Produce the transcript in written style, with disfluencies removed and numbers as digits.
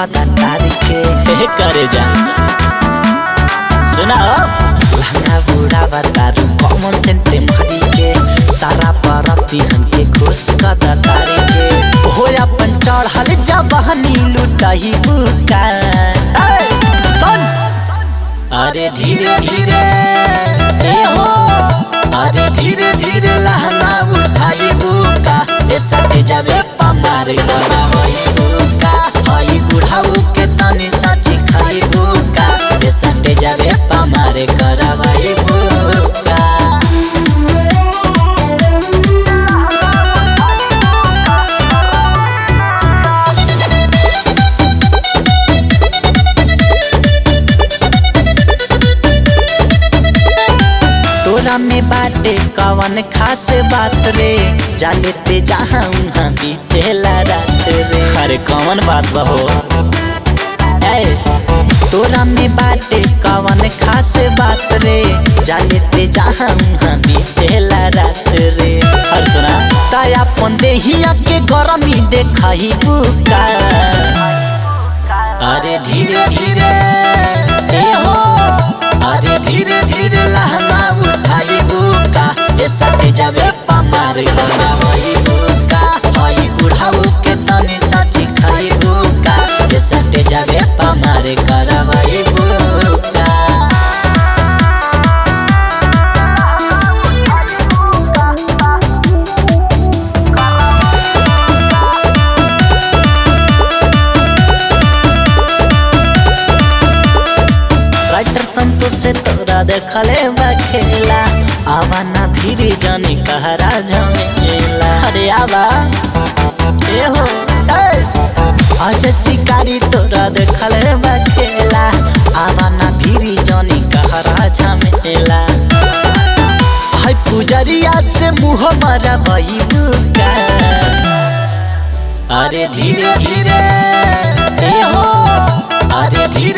कदा तारी के करे जा सुना लहंगा बुढ़ा बतारू कॉमन सेंटे मारी के सारा परती हमके खुश कदा तारी के हो अपन चढ़ल जवानी लुटाई बुका सुन अरे धीरे धीरे हो अरे धीरे धीरे लहंगा उठाई बुका सटे जावे पमारे गरावई बुका हई बुढ़ाऊ के तनी साची खाई बुका सटे जावे पमारे गरावई बुका तोरा में बाटे कवन खास बात रे जालेते जहाँ उहाँ बीतेला रात रे अरे कवन बात बहो तोरा में बाटे कवन खास बात रे जालेते जहाँ उहाँ बीतेला रात रे हर सुना ताया अपन देहिया के गरमी देखाई बुका अरे धीरे धीरे हो अरे धीरे धीरे लहंगा उठाई बुका सटे जावे पमारे गरावई बुका हई बुढ़ाऊ के तनी साची खाई बुका सटे जावे पमारे गरावई बुका राइटर संतोष से तोरा देखले बखेला आवा ना फिरी जानी कहरा झमेला अरे आवा ए हो आज शिकारी तोरा देखले बखेला आवा ना फिरी जानी कहरा झमेला हाय पुजरिया से मुँह मारा भई बुका अरे धीरे धीरे हो अरे धीरे